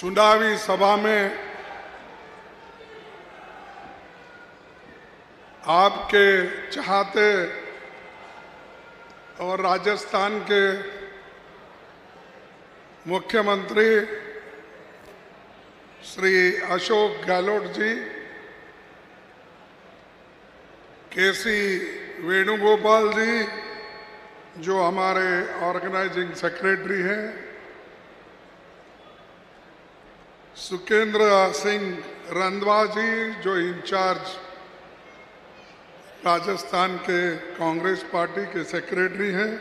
चुनावी सभा में आपके चाहते और राजस्थान के मुख्यमंत्री श्री अशोक गहलोत जी, केसी वेणुगोपाल जी जो हमारे ऑर्गेनाइजिंग सेक्रेटरी हैं, सुकेंद्र सिंह रंधवा जी जो इंचार्ज राजस्थान के कांग्रेस पार्टी के सेक्रेटरी हैं,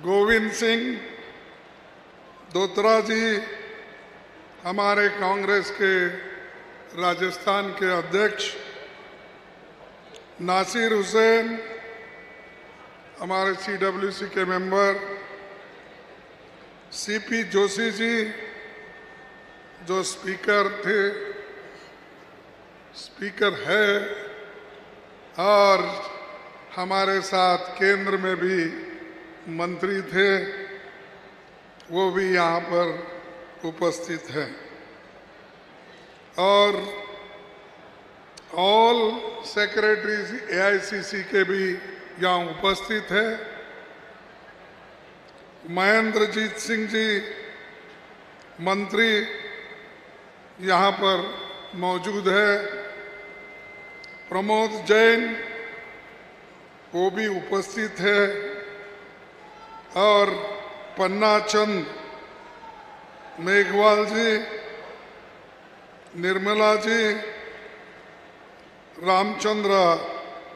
गोविंद सिंह दोत्रा जी हमारे कांग्रेस के राजस्थान के अध्यक्ष, नासिर हुसैन हमारे CWC के मेंबर, CP जोशी जी जो स्पीकर थे, स्पीकर है, और हमारे साथ केंद्र में भी मंत्री थे, वो भी यहाँ पर उपस्थित हैं। और ऑल सेक्रेटरीज AICC के भी यहाँ उपस्थित है। महेंद्रजीत सिंह जी मंत्री यहाँ पर मौजूद है। प्रमोद जैन वो भी उपस्थित है, और पन्ना चंद मेघवाल जी, निर्मला जी, रामचंद्र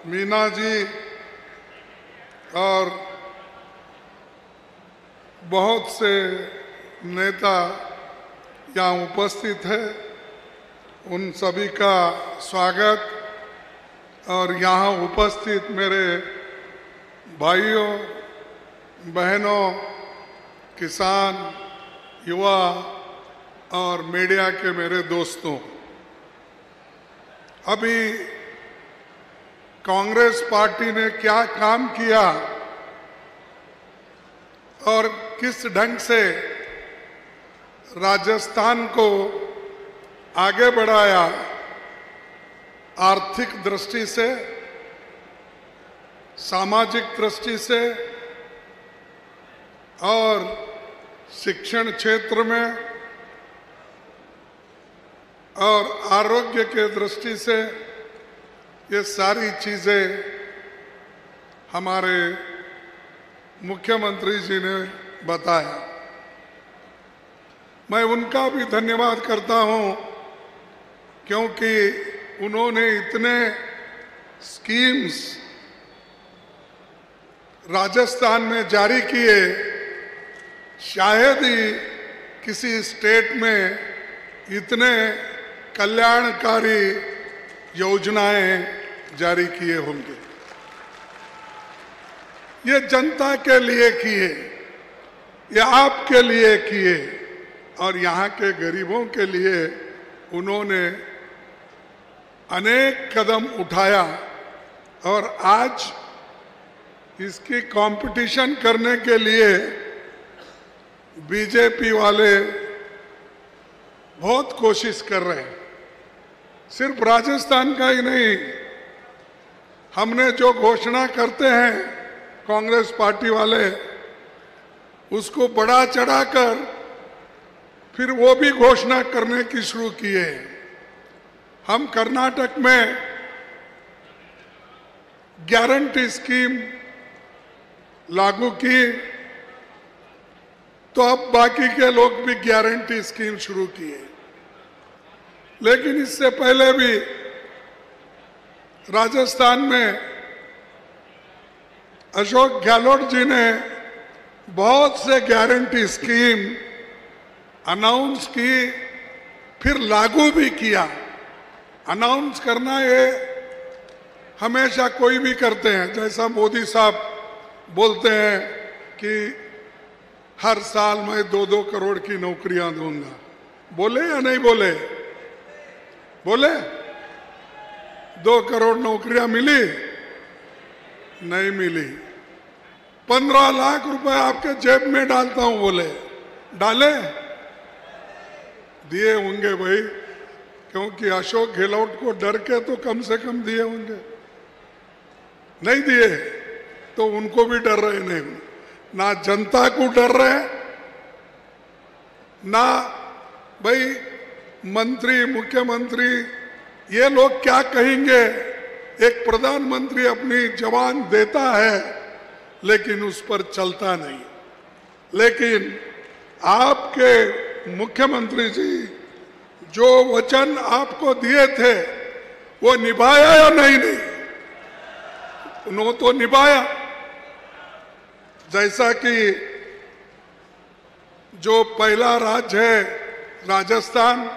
मीना जी और बहुत से नेता यहाँ उपस्थित है। उन सभी का स्वागत। और यहाँ उपस्थित मेरे भाइयों बहनों, किसान, युवा और मीडिया के मेरे दोस्तों, अभी कांग्रेस पार्टी ने क्या काम किया और किस ढंग से राजस्थान को आगे बढ़ाया, आर्थिक दृष्टि से, सामाजिक दृष्टि से और शिक्षण क्षेत्र में और आरोग्य के दृष्टि से, ये सारी चीजें हमारे मुख्यमंत्री जी ने बताया। मैं उनका भी धन्यवाद करता हूं, क्योंकि उन्होंने इतने स्कीम्स राजस्थान में जारी किए, शायद ही किसी स्टेट में इतने कल्याणकारी योजनाएं जारी किए होंगे। ये जनता के लिए किए, ये आपके लिए किए, और यहाँ के गरीबों के लिए उन्होंने अनेक कदम उठाया। और आज इसकी कंपटीशन करने के लिए बीजेपी वाले बहुत कोशिश कर रहे हैं। सिर्फ राजस्थान का ही नहीं, हमने जो घोषणा करते हैं कांग्रेस पार्टी वाले, उसको बढ़ा चढ़ाकर फिर वो भी घोषणा करने की शुरू किए। हम कर्नाटक में गारंटी स्कीम लागू की, तो अब बाकी के लोग भी गारंटी स्कीम शुरू किए। लेकिन इससे पहले भी राजस्थान में अशोक गहलोत जी ने बहुत से गारंटी स्कीम अनाउंस की, फिर लागू भी किया। अनाउंस करना ये हमेशा कोई भी करते हैं, जैसा मोदी साहब बोलते हैं कि हर साल मैं 2-2 करोड़ की नौकरियां दूंगा। बोले या नहीं बोले? बोले 2 करोड़ नौकरियां मिली? नहीं मिली। 15 लाख रुपए आपके जेब में डालता हूं, बोले डाले? दिए होंगे भाई, क्योंकि अशोक गहलोत को डर के तो कम से कम दिए होंगे। नहीं दिए तो उनको भी डर रहे नहीं, ना जनता को डर रहे, ना भाई मंत्री मुख्यमंत्री ये लोग क्या कहेंगे। एक प्रधानमंत्री अपनी जवान देता है लेकिन उस पर चलता नहीं। लेकिन आपके मुख्यमंत्री जी जो वचन आपको दिए थे वो निभाया या नहीं? उन्होंने तो निभाया। जैसा कि जो पहला राज्य है राजस्थान,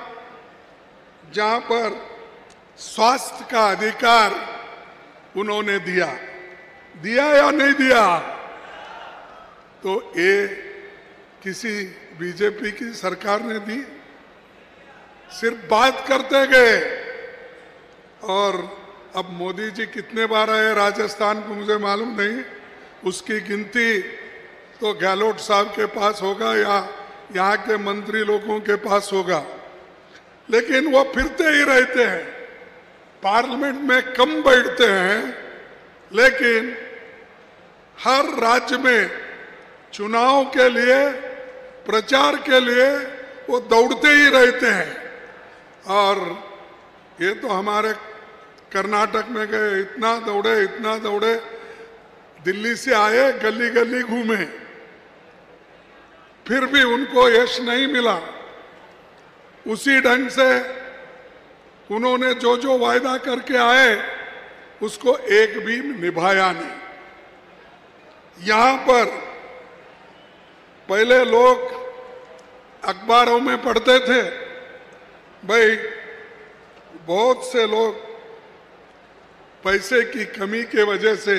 जहां पर स्वास्थ्य का अधिकार उन्होंने दिया या नहीं दिया? तो ये किसी बीजेपी की सरकार ने दी? सिर्फ बात करते गए। और अब मोदी जी कितने बार आए राजस्थान को मुझे मालूम नहीं, उसकी गिनती तो गहलोत साहब के पास होगा या यहाँ के मंत्री लोगों के पास होगा। लेकिन वो फिरते ही रहते हैं, पार्लियामेंट में कम बैठते हैं, लेकिन हर राज्य में चुनाव के लिए प्रचार के लिए वो दौड़ते ही रहते हैं। और ये तो हमारे कर्नाटक में गए, इतना दौड़े, दिल्ली से आए, गली गली घूमे, फिर भी उनको यश नहीं मिला। उसी ढंग से उन्होंने जो जो वायदा करके आए उसको एक भी निभाया नहीं। यहां पर पहले लोग अखबारों में पढ़ते थे, भाई बहुत से लोग पैसे की कमी के वजह से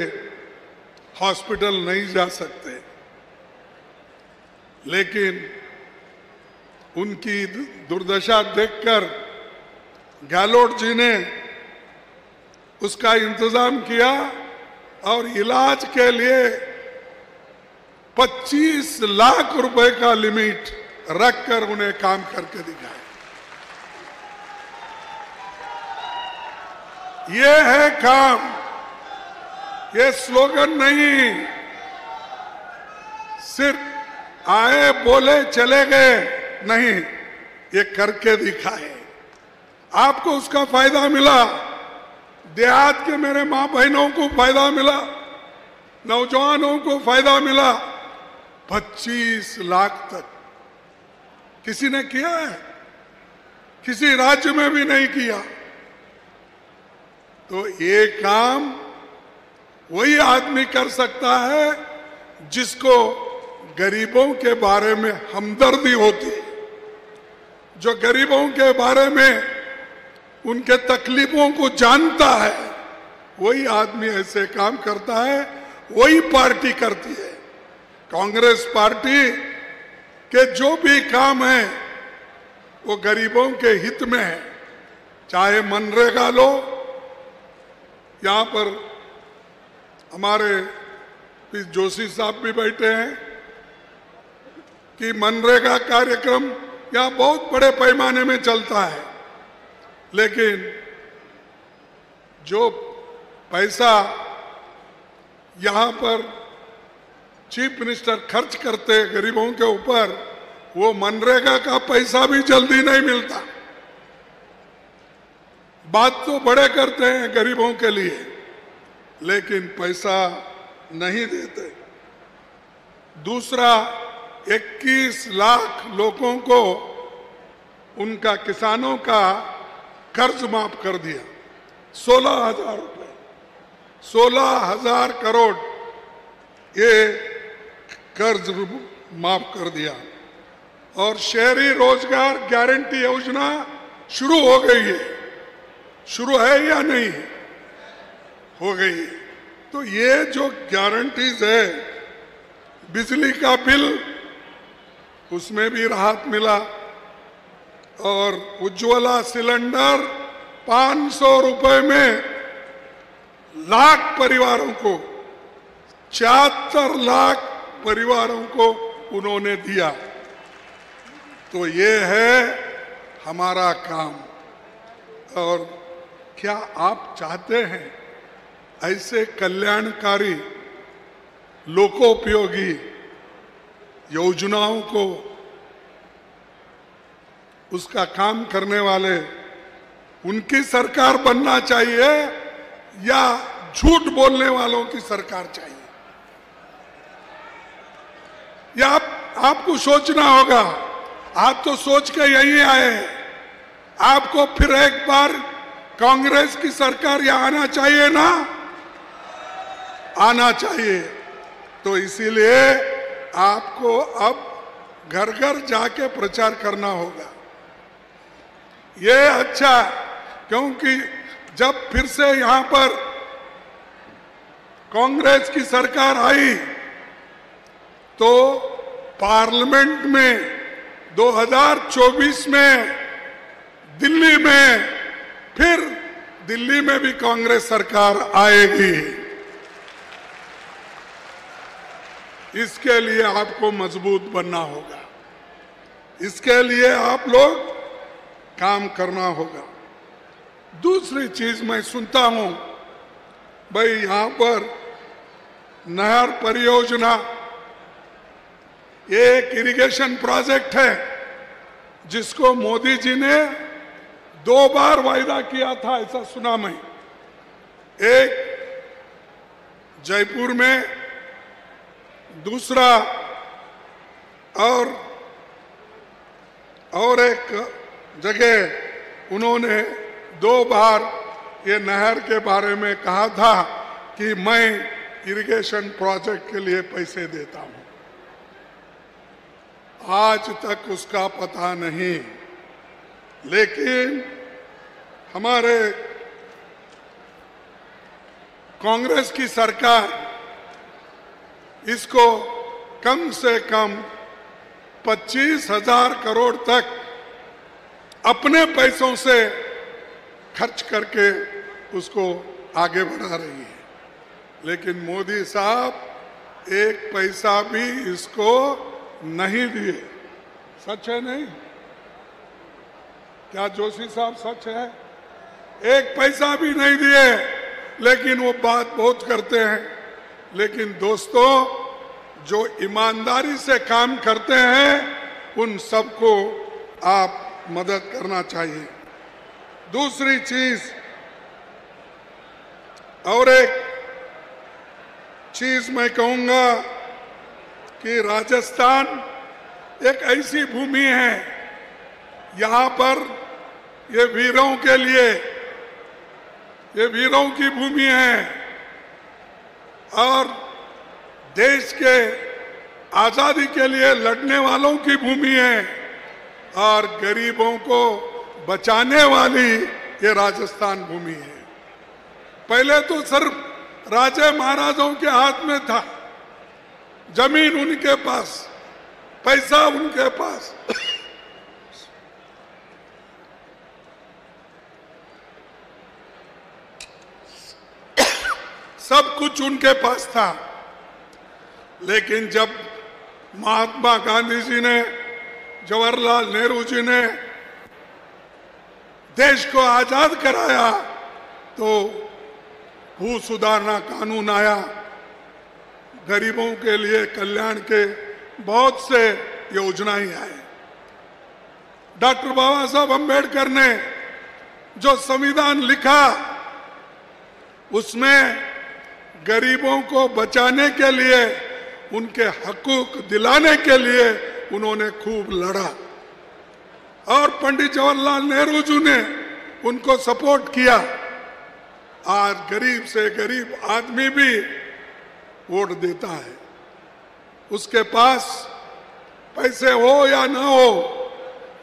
हॉस्पिटल नहीं जा सकते, लेकिन उनकी दुर्दशा देखकर गहलोत जी ने उसका इंतजाम किया और इलाज के लिए 25 लाख रुपए का लिमिट रखकर उन्हें काम करके दिखाया। ये है काम, ये स्लोगन नहीं, सिर्फ आए बोले चले गए नहीं, ये करके दिखाए। आपको उसका फायदा मिला, देहात के मेरे मां बहनों को फायदा मिला, नौजवानों को फायदा मिला। 25 लाख तक किसी ने किया है? किसी राज्य में भी नहीं किया। तो ये काम वही आदमी कर सकता है जिसको गरीबों के बारे में हमदर्दी होती है, जो गरीबों के बारे में उनके तकलीफों को जानता है, वही आदमी ऐसे काम करता है, वही पार्टी करती है। कांग्रेस पार्टी के जो भी काम है वो गरीबों के हित में है। चाहे मनरेगा लो, यहाँ पर हमारे जोशी साहब भी बैठे हैं कि मनरेगा कार्यक्रम यहाँ बहुत बड़े पैमाने में चलता है, लेकिन जो पैसा यहाँ पर चीफ मिनिस्टर खर्च करते गरीबों के ऊपर, वो मनरेगा का पैसा भी जल्दी नहीं मिलता। बात तो बड़े करते हैं गरीबों के लिए, लेकिन पैसा नहीं देते। दूसरा, 21 लाख लोगों को उनका किसानों का कर्ज माफ कर दिया, 16,000 रुपए, 16,000 करोड़ ये कर्ज माफ कर दिया। और शहरी रोजगार गारंटी योजना शुरू हो गई है, शुरू है या नहीं? हो गई। तो ये जो गारंटीज है, बिजली का बिल उसमें भी राहत मिला, और उज्ज्वला सिलेंडर 500 रुपए में लाख परिवारों को, 74 लाख परिवारों को उन्होंने दिया। तो ये है हमारा काम। और क्या आप चाहते हैं ऐसे कल्याणकारी लोकोपयोगी योजनाओं को उसका काम करने वाले उनकी सरकार बनना चाहिए या झूठ बोलने वालों की सरकार चाहिए? या आपको सोचना होगा। आप तो सोच के यही आए हैं। आपको फिर एक बार कांग्रेस की सरकार यहाँ आना चाहिए ना? आना चाहिए। तो इसीलिए आपको अब घर घर जाके प्रचार करना होगा। ये अच्छा, क्योंकि जब फिर से यहाँ पर कांग्रेस की सरकार आई तो पार्लियामेंट में 2024 में दिल्ली में फिर दिल्ली में भी कांग्रेस सरकार आएगी। इसके लिए आपको मजबूत बनना होगा। इसके लिए आप लोग काम करना होगा। दूसरी चीज मैं सुनता हूं, भाई यहां पर नहर परियोजना एक इरिगेशन प्रोजेक्ट है जिसको मोदी जी ने 2 बार वायदा किया था, ऐसा सुना मैं। एक जयपुर में, दूसरा और एक जगह उन्होंने 2 बार ये नहर के बारे में कहा था कि मैं इरिगेशन प्रोजेक्ट के लिए पैसे देता हूं। आज तक उसका पता नहीं, लेकिन हमारे कांग्रेस की सरकार इसको कम से कम 25,000 करोड़ तक अपने पैसों से खर्च करके उसको आगे बढ़ा रही है। लेकिन मोदी साहब एक पैसा भी इसको नहीं दिए। सच है नहीं? क्या जोशी साहब सच है? एक पैसा भी नहीं दिए, लेकिन वो बात बहुत करते हैं। लेकिन दोस्तों, जो ईमानदारी से काम करते हैं उन सबको आप मदद करना चाहिए। दूसरी चीज, और एक चीज मैं कहूंगा कि राजस्थान एक ऐसी भूमि है, यहाँ पर ये वीरों के लिए, ये वीरों की भूमि है और देश के आजादी के लिए लड़ने वालों की भूमि है और गरीबों को बचाने वाली ये राजस्थान भूमि है। पहले तो सिर्फ राजे महाराजों के हाथ में था, जमीन उनके पास, पैसा उनके पास। सब कुछ उनके पास था। लेकिन जब महात्मा गांधी जी ने, जवाहरलाल नेहरू जी ने देश को आजाद कराया तो भू सुधारना कानून आया, गरीबों के लिए कल्याण के बहुत से योजनाएं आए। डॉक्टर बाबा साहब अम्बेडकर ने जो संविधान लिखा उसमें गरीबों को बचाने के लिए, उनके हकूक दिलाने के लिए उन्होंने खूब लड़ा और पंडित जवाहरलाल नेहरू जी ने उनको सपोर्ट किया। आज गरीब से गरीब आदमी भी वोट देता है। उसके पास पैसे हो या ना हो,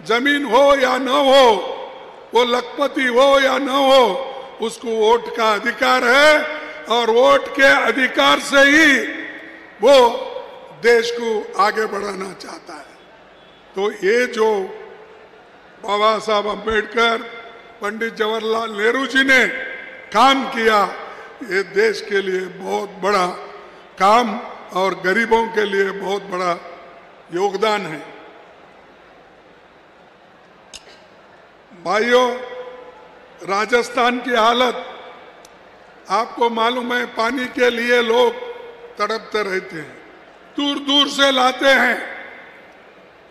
जमीन हो या ना हो, वो लखपति हो या ना हो, उसको वोट का अधिकार है और वोट के अधिकार से ही वो देश को आगे बढ़ाना चाहता है। तो ये जो बाबा साहब अम्बेडकर, पंडित जवाहरलाल नेहरू जी ने काम किया, ये देश के लिए बहुत बड़ा काम और गरीबों के लिए बहुत बड़ा योगदान है। भाइयों, राजस्थान की हालत आपको मालूम है। पानी के लिए लोग तड़पते रहते हैं, दूर दूर से लाते हैं।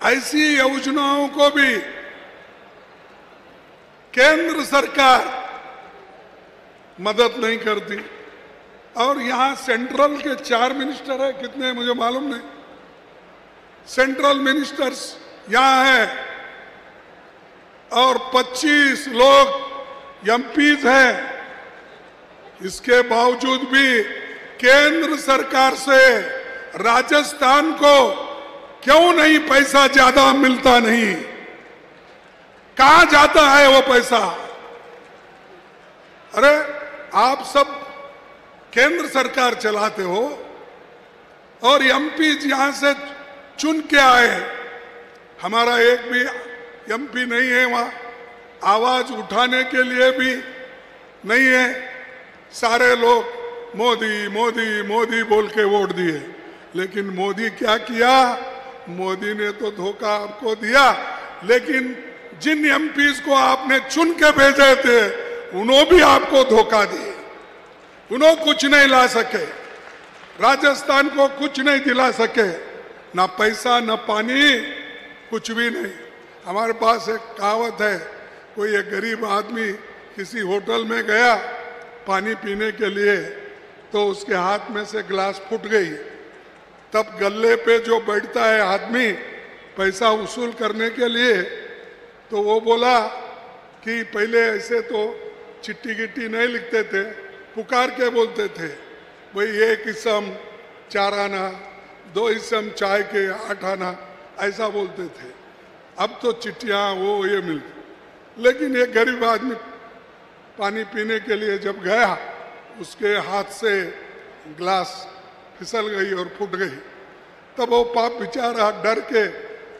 ऐसी योजनाओं को भी केंद्र सरकार मदद नहीं करती। और यहां सेंट्रल के 4 मिनिस्टर है, कितने मुझे मालूम नहीं, सेंट्रल मिनिस्टर्स यहां है और 25 लोग एमपीज हैं। इसके बावजूद भी केंद्र सरकार से राजस्थान को क्यों नहीं पैसा ज्यादा मिलता? नहीं, कहां जाता है वो पैसा? अरे आप सब केंद्र सरकार चलाते हो और एमपी यहां से चुन के आए। हमारा एक भी एमपी नहीं है वहां, आवाज उठाने के लिए भी नहीं है। सारे लोग मोदी मोदी मोदी बोल के वोट दिए, लेकिन मोदी क्या किया? मोदी ने तो धोखा आपको दिया, लेकिन जिन एमपीज को आपने चुन के भेजे थे उन्होंने भी आपको धोखा दिए। उन्होंने कुछ नहीं ला सके, राजस्थान को कुछ नहीं दिला सके, ना पैसा ना पानी, कुछ भी नहीं। हमारे पास एक कहावत है, कोई एक गरीब आदमी किसी होटल में गया पानी पीने के लिए, तो उसके हाथ में से गिलास फूट गई। तब गल्ले पे जो बैठता है आदमी पैसा वसूल करने के लिए, तो वो बोला कि पहले ऐसे तो चिट्ठी गिट्टी नहीं लिखते थे, पुकार के बोलते थे, भाई 1 इसम 4 आना, 2 इसम चाय के 8 आना, ऐसा बोलते थे। अब तो चिट्ठियाँ वो ये मिलती। लेकिन एक गरीब आदमी पानी पीने के लिए जब गया, उसके हाथ से गिलास फिसल गई और फूट गई। तब वो पाप बेचारा डर के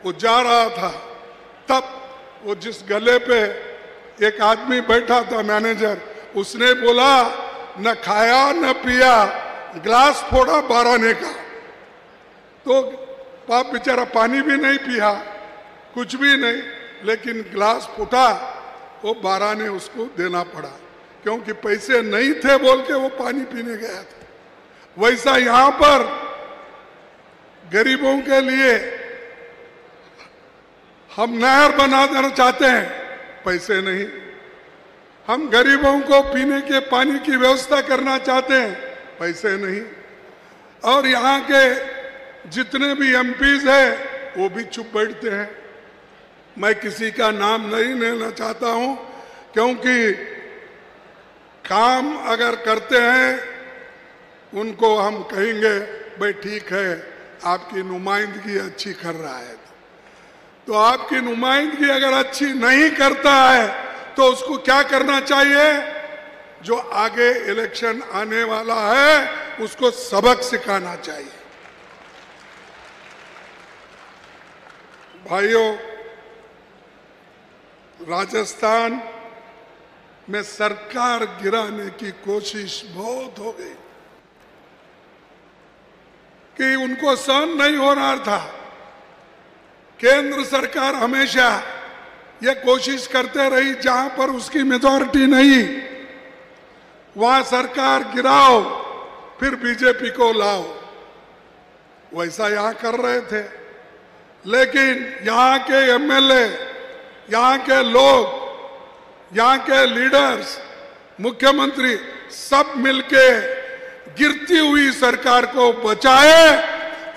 वो जा रहा था। तब वो जिस गले पे एक आदमी बैठा था, मैनेजर, उसने बोला न खाया न पिया, गिलास फोड़ा 12 आने का। तो पाप बेचारा पानी भी नहीं पिया, कुछ भी नहीं, लेकिन गिलास फूटा, वो 12 ने उसको देना पड़ा, क्योंकि पैसे नहीं थे बोल के वो पानी पीने गया था। वैसा यहां पर गरीबों के लिए हम नहर बना देना चाहते हैं, पैसे नहीं। हम गरीबों को पीने के पानी की व्यवस्था करना चाहते हैं, पैसे नहीं। और यहाँ के जितने भी एमपीज हैं वो भी चुप बैठते हैं। मैं किसी का नाम नहीं लेना चाहता हूं, क्योंकि काम अगर करते हैं उनको हम कहेंगे भाई ठीक है, आपकी नुमाइंदगी अच्छी कर रहा है। तो आपकी नुमाइंदगी अगर अच्छी नहीं करता है तो उसको क्या करना चाहिए? जो आगे इलेक्शन आने वाला है उसको सबक सिखाना चाहिए। भाइयों, राजस्थान में सरकार गिराने की कोशिश बहुत हो गई कि उनको सहन नहीं हो रहा था। केंद्र सरकार हमेशा ये कोशिश करते रही, जहां पर उसकी मेजॉरिटी नहीं वहां सरकार गिराओ, फिर बीजेपी को लाओ। वैसा यहां कर रहे थे, लेकिन यहां के एमएलए, यहां के लोग, यहां के लीडर्स, मुख्यमंत्री सब मिलके गिरती हुई सरकार को बचाए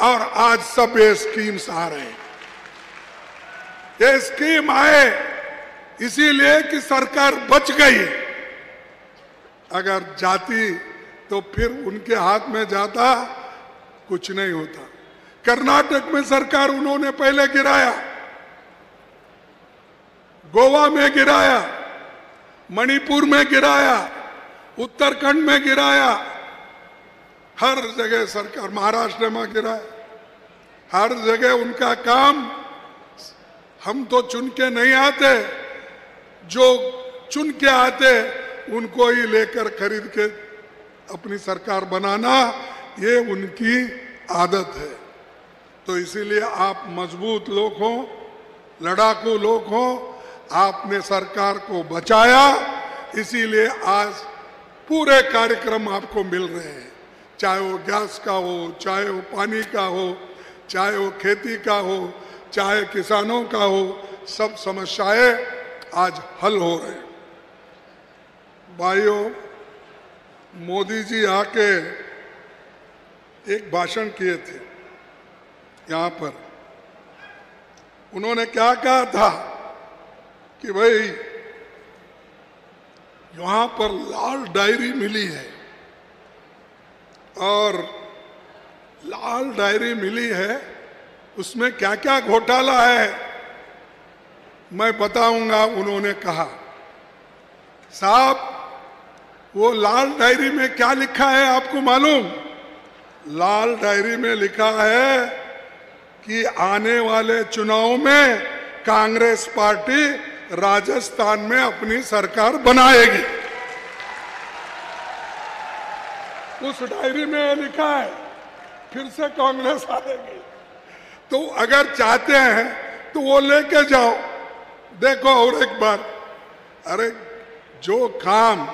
और आज सब ये स्कीम्स आ रहे हैं। ये स्कीम आए इसीलिए कि सरकार बच गई। अगर जाती तो फिर उनके हाथ में जाता, कुछ नहीं होता। कर्नाटक में सरकार उन्होंने पहले गिराया, गोवा में गिराया, मणिपुर में गिराया, उत्तराखंड में गिराया, हर जगह सरकार, महाराष्ट्र में गिराया। हर जगह उनका काम, हम तो चुन के नहीं आते, जो चुन के आते उनको ही लेकर खरीद के अपनी सरकार बनाना, ये उनकी आदत है। तो इसीलिए आप मजबूत लोग हो, लड़ाकू लोग हो, आपने सरकार को बचाया, इसीलिए आज पूरे कार्यक्रम आपको मिल रहे हैं, चाहे वो गैस का हो, चाहे वो पानी का हो, चाहे वो खेती का हो, चाहे किसानों का हो, सब समस्याएं आज हल हो रहे हैं। भाइयों, मोदी जी आके एक भाषण किए थे यहाँ पर। उन्होंने क्या कहा था कि भाई यहाँ पर लाल डायरी मिली है और लाल डायरी मिली है, उसमें क्या क्या घोटाला है मैं बताऊंगा। उन्होंने कहा, साहब वो लाल डायरी में क्या लिखा है आपको मालूम? लाल डायरी में लिखा है कि आने वाले चुनाव में कांग्रेस पार्टी राजस्थान में अपनी सरकार बनाएगी। उस डायरी में लिखा है फिर से कांग्रेस आएगी। तो अगर चाहते हैं तो वो लेके जाओ, देखो और एक बार। अरे जो काम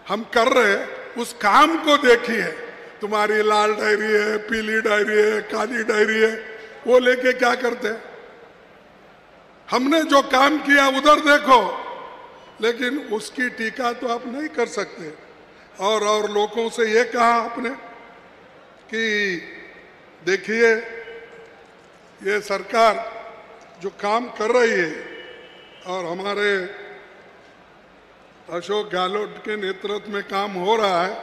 हम कर रहे हैं उस काम को देखिए। तुम्हारी लाल डायरी है, पीली डायरी है, काली डायरी है, वो लेके क्या करते हैं? हमने जो काम किया उधर देखो, लेकिन उसकी टीका तो आप नहीं कर सकते। और लोगों से ये कहा आपने कि देखिए ये सरकार जो काम कर रही है और हमारे अशोक गहलोत के नेतृत्व में काम हो रहा है,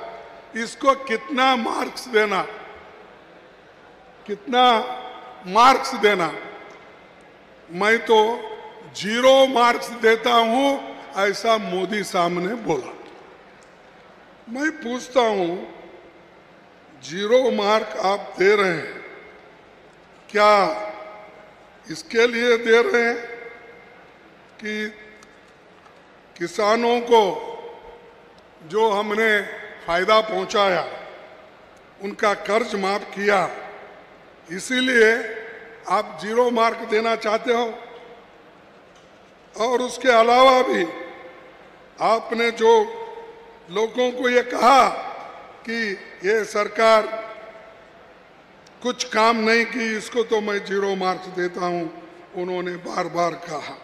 इसको कितना मार्क्स देना, कितना मार्क्स देना? मैं तो 0 मार्क्स देता हूं, ऐसा मोदी साहब ने बोला। मैं पूछता हूं, 0 मार्क आप दे रहे हैं, क्या इसके लिए दे रहे हैं कि किसानों को जो हमने फायदा पहुंचाया, उनका कर्ज माफ किया, इसीलिए आप 0 मार्क देना चाहते हो? और उसके अलावा भी आपने जो लोगों को ये कहा कि ये सरकार कुछ काम नहीं की, इसको तो मैं 0 मार्क्स देता हूं, उन्होंने बार बार कहा।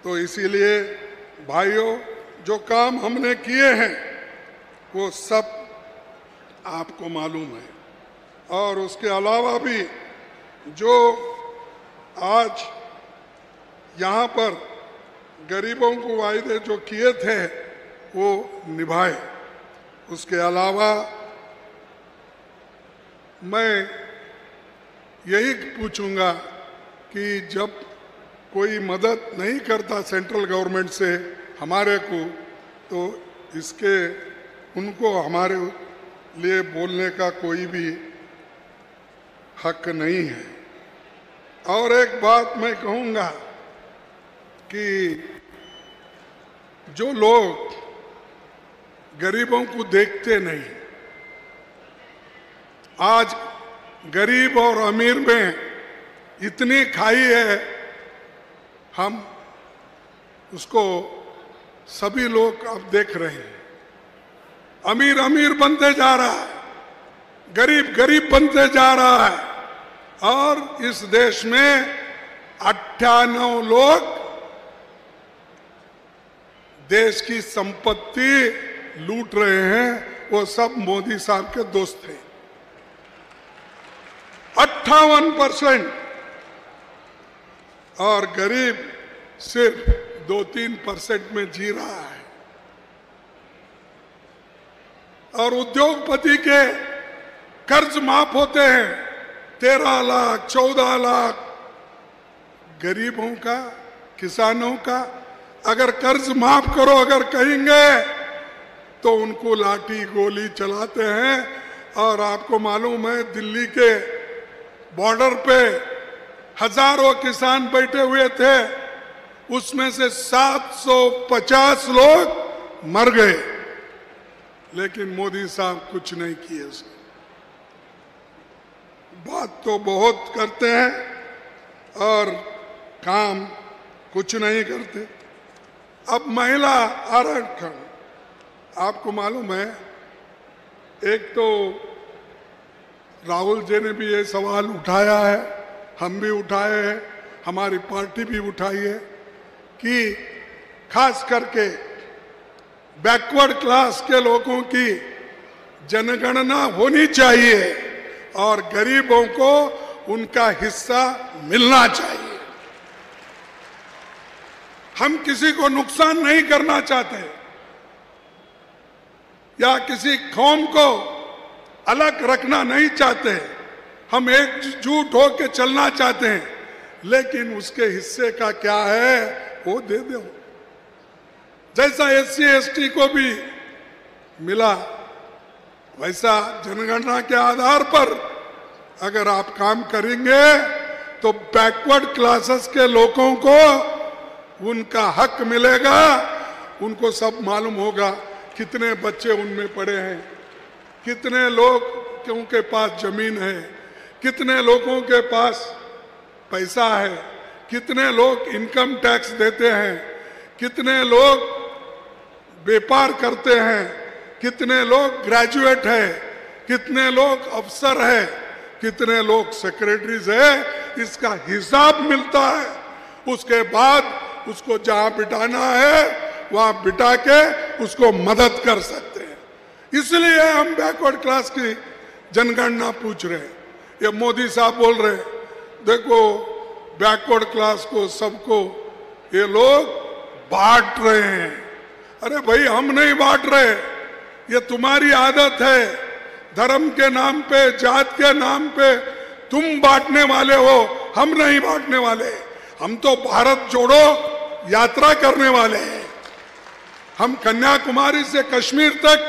तो इसीलिए भाइयों, जो काम हमने किए हैं वो सब आपको मालूम है। और उसके अलावा भी जो आज यहाँ पर गरीबों को वायदे जो किए थे वो निभाए। उसके अलावा मैं यही पूछूंगा कि जब कोई मदद नहीं करता सेंट्रल गवर्नमेंट से हमारे को, तो इसके उनको हमारे लिए बोलने का कोई भी हक नहीं है। और एक बात मैं कहूँगा कि जो लोग गरीबों को देखते नहीं, आज गरीब और अमीर में इतनी खाई है, हम उसको सभी लोग अब देख रहे हैं। अमीर अमीर बनते जा रहा है, गरीब गरीब बनते जा रहा है, और इस देश में 98 लोग देश की संपत्ति लूट रहे हैं, वो सब मोदी साहब के दोस्त हैं। 58%, और गरीब सिर्फ 2-3% में जी रहा है। और उद्योगपति के कर्ज माफ होते हैं 13 लाख 14 लाख, गरीबों का, किसानों का अगर कर्ज माफ करो अगर कहेंगे तो उनको लाठी गोली चलाते हैं। और आपको मालूम है दिल्ली के बॉर्डर पे हजारों किसान बैठे हुए थे, उसमें से 750 लोग मर गए, लेकिन मोदी साहब कुछ नहीं किए उसने। बात तो बहुत करते हैं और काम कुछ नहीं करते। अब महिला आरक्षण, आपको मालूम है, एक तो राहुल जी ने भी ये सवाल उठाया है, हम भी उठाए हैं, हमारी पार्टी भी उठाई है कि खास करके बैकवर्ड क्लास के लोगों की जनगणना होनी चाहिए और गरीबों को उनका हिस्सा मिलना चाहिए। हम किसी को नुकसान नहीं करना चाहते या किसी कौम को अलग रखना नहीं चाहते, हम एकजुट होकर चलना चाहते हैं, लेकिन उसके हिस्से का क्या है वो दे दो। जैसा SC ST को भी मिला वैसा जनगणना के आधार पर अगर आप काम करेंगे तो बैकवर्ड क्लासेस के लोगों को उनका हक मिलेगा। उनको सब मालूम होगा कितने बच्चे उनमें पड़े हैं, कितने लोगों के पास जमीन है, कितने लोगों के पास पैसा है, कितने लोग इनकम टैक्स देते हैं, कितने लोग व्यापार करते हैं, कितने लोग ग्रेजुएट है, कितने लोग अफसर है, कितने लोग सेक्रेटरीज है। इसका हिसाब मिलता है। उसके बाद उसको जहां बिठाना है वहां बिठा के उसको मदद कर सकते हैं। इसलिए हम बैकवर्ड क्लास की जनगणना पूछ रहे हैं। ये मोदी साहब बोल रहे हैं, देखो बैकवर्ड क्लास को सबको ये लोग बांट रहे हैं। अरे भाई, हम नहीं बांट रहे, ये तुम्हारी आदत है। धर्म के नाम पे, जात के नाम पे तुम बांटने वाले हो, हम नहीं बांटने वाले। हम तो भारत जोड़ो यात्रा करने वाले हैं। हम कन्याकुमारी से कश्मीर तक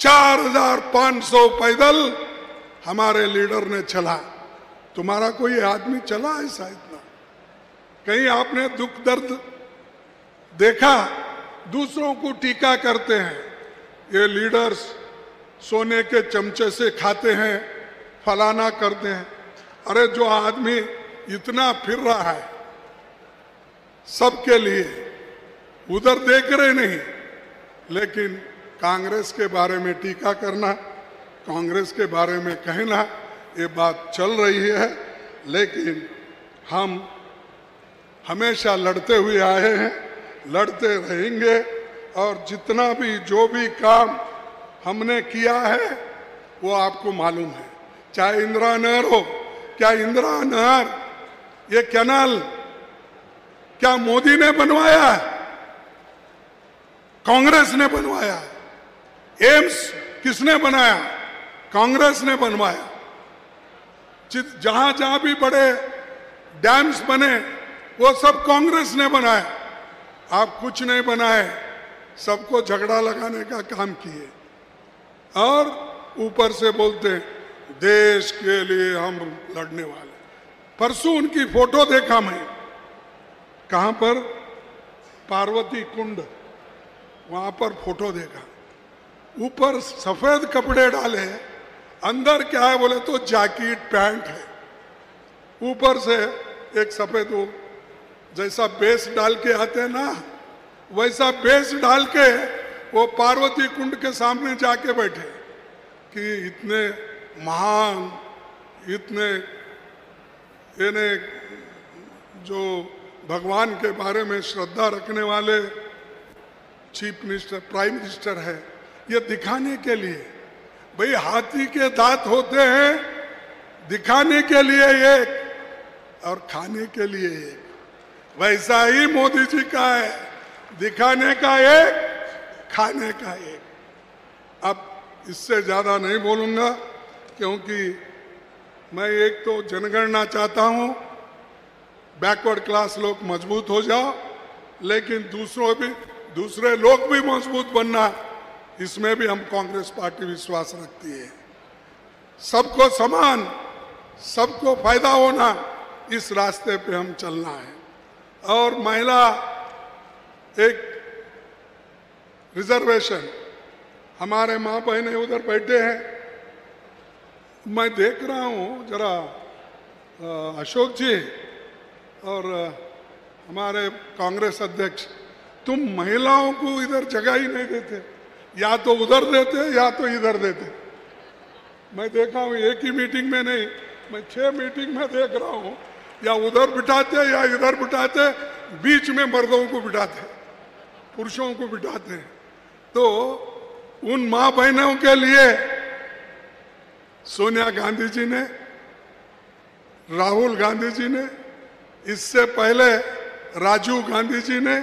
4500 पैदल हमारे लीडर ने चला। तुम्हारा कोई आदमी चला ऐसा इतना? कहीं आपने दुख दर्द देखा? दूसरों को टीका करते हैं, ये लीडर्स सोने के चमचे से खाते हैं, फलाना करते हैं। अरे जो आदमी इतना फिर रहा है सबके लिए, उधर देख रहे नहीं, लेकिन कांग्रेस के बारे में टीका करना, कांग्रेस के बारे में कहना, ये बात चल रही है। लेकिन हम हमेशा लड़ते हुए आए हैं, लड़ते रहेंगे और जितना भी जो भी काम हमने किया है वो आपको मालूम है। चाहे इंदिरा नहर हो, क्या इंदिरा नहर, ये कैनाल क्या मोदी ने बनवाया है? कांग्रेस ने बनवाया। एम्स किसने बनाया? कांग्रेस ने बनवाया। जहां जहां भी बड़े डैम्स बने वो सब कांग्रेस ने बनाया। आप कुछ नहीं बनाए, सबको झगड़ा लगाने का काम किए और ऊपर से बोलते हैं देश के लिए हम लड़ने वाले। परसों उनकी फोटो देखा मैं, कहां पर? पार्वती कुंड, वहां पर फोटो देखा। ऊपर सफेद कपड़े डाले, अंदर क्या है बोले तो जैकेट पैंट है, ऊपर से एक सफेद वो जैसा बेस डाल के आते हैं ना, वैसा बेस डाल के वो पार्वती कुंड के सामने जाके बैठे कि इतने महान, इतने यानी जो भगवान के बारे में श्रद्धा रखने वाले चीफ मिनिस्टर, प्राइम मिनिस्टर है, ये दिखाने के लिए। भाई हाथी के दांत होते हैं दिखाने के लिए एक और खाने के लिए एक, वैसा ही मोदी जी का है, दिखाने का एक, खाने का एक। अब इससे ज्यादा नहीं बोलूंगा क्योंकि मैं एक तो जनगणना चाहता हूं, बैकवर्ड क्लास लोग मजबूत हो जाओ, लेकिन दूसरे लोग भी मजबूत बनना, इसमें भी हम कांग्रेस पार्टी विश्वास रखती है। सबको समान, सबको फायदा होना, इस रास्ते पे हम चलना है। और महिला एक रिजर्वेशन, हमारे माँ बहनें उधर बैठे हैं, मैं देख रहा हूँ जरा अशोक जी और हमारे कांग्रेस अध्यक्ष, तुम महिलाओं को इधर जगह ही नहीं देते, या तो उधर देते या तो इधर देते। मैं देखा हूँ एक ही मीटिंग में नहीं, मैं 6 मीटिंग में देख रहा हूँ, या उधर बिठाते या इधर बिठाते, बीच में मर्दों को बिठाते, पुरुषों को बिठाते हैं। तो उन माँ बहनों के लिए सोनिया गांधी जी ने, राहुल गांधी जी ने, इससे पहले राजीव गांधी जी ने,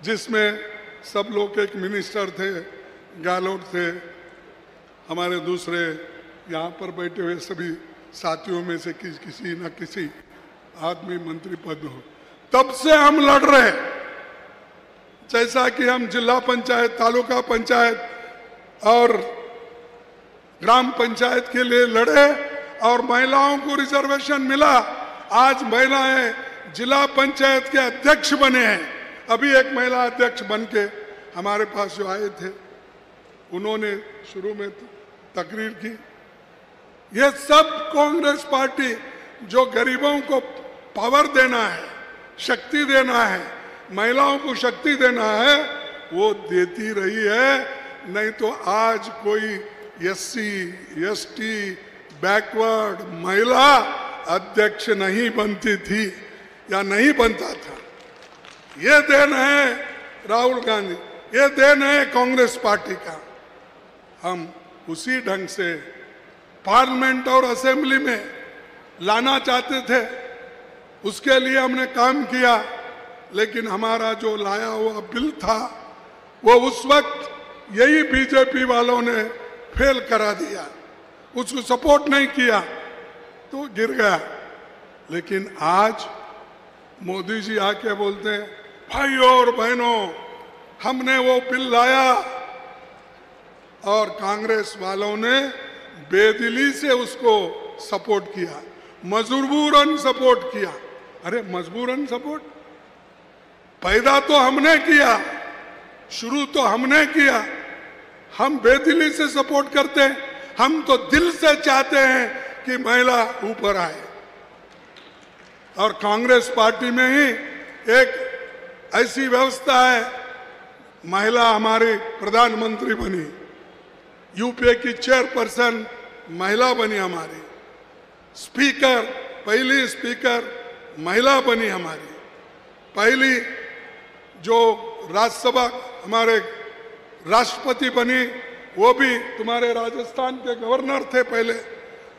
जिसमें सब लोग एक मिनिस्टर थे, गहलोत थे, हमारे दूसरे यहाँ पर बैठे हुए सभी साथियों में से किसी न किसी आदमी मंत्री पद हो, तब से हम लड़ रहे हैं। जैसा कि हम जिला पंचायत, तालुका पंचायत और ग्राम पंचायत के लिए लड़े और महिलाओं को रिजर्वेशन मिला, आज महिलाएं जिला पंचायत के अध्यक्ष बने हैं। अभी एक महिला अध्यक्ष बन के हमारे पास जो आए थे, उन्होंने शुरू में तकरीर की। ये सब कांग्रेस पार्टी जो गरीबों को पावर देना है, शक्ति देना है, महिलाओं को शक्ति देना है, वो देती रही है। नहीं तो आज कोई SC, ST, बैकवर्ड महिला अध्यक्ष नहीं बनती थी या नहीं बनता था। ये देन है राहुल गांधी, ये देन है कांग्रेस पार्टी का। हम उसी ढंग से पार्लियामेंट और असेंबली में लाना चाहते थे, उसके लिए हमने काम किया, लेकिन हमारा जो लाया हुआ बिल था वो उस वक्त यही बीजेपी वालों ने फेल करा दिया, उसको सपोर्ट नहीं किया तो गिर गया। लेकिन आज मोदी जी आके बोलते हैं, भाइयों और बहनों, हमने वो बिल लाया, और कांग्रेस वालों ने बेदिली से उसको सपोर्ट किया, मजबूरन सपोर्ट किया। अरे मजबूरन सपोर्ट पैदा तो हमने किया, शुरू तो हमने किया, हम बेदिली से सपोर्ट करते हैं। हम तो दिल से चाहते हैं कि महिला ऊपर आए, और कांग्रेस पार्टी में ही एक ऐसी व्यवस्था है, महिला हमारी प्रधानमंत्री बनी, यूपीए की चेयरपर्सन महिला बनी हमारी, स्पीकर, पहली स्पीकर महिला बनी हमारी, पहली जो राज्यसभा हमारे राष्ट्रपति बनी, वो भी तुम्हारे राजस्थान के गवर्नर थे पहले,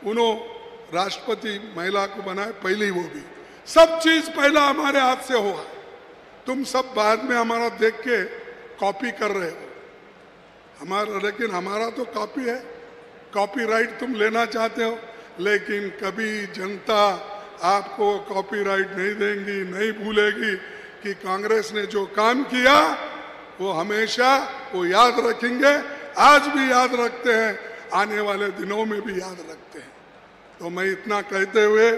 उन्होंने राष्ट्रपति महिला को बनाए, पहली वो भी। सब चीज पहला हमारे हाथ से हुआ, तुम सब बाद में हमारा देख के कॉपी कर रहे हो हमारा, लेकिन हमारा तो कॉपी है, कॉपीराइट तुम लेना चाहते हो, लेकिन कभी जनता आपको कॉपीराइट नहीं देंगी, नहीं भूलेगी कि कांग्रेस ने जो काम किया वो हमेशा वो याद रखेंगे, आज भी याद रखते हैं, आने वाले दिनों में भी याद रखते हैं। तो मैं इतना कहते हुए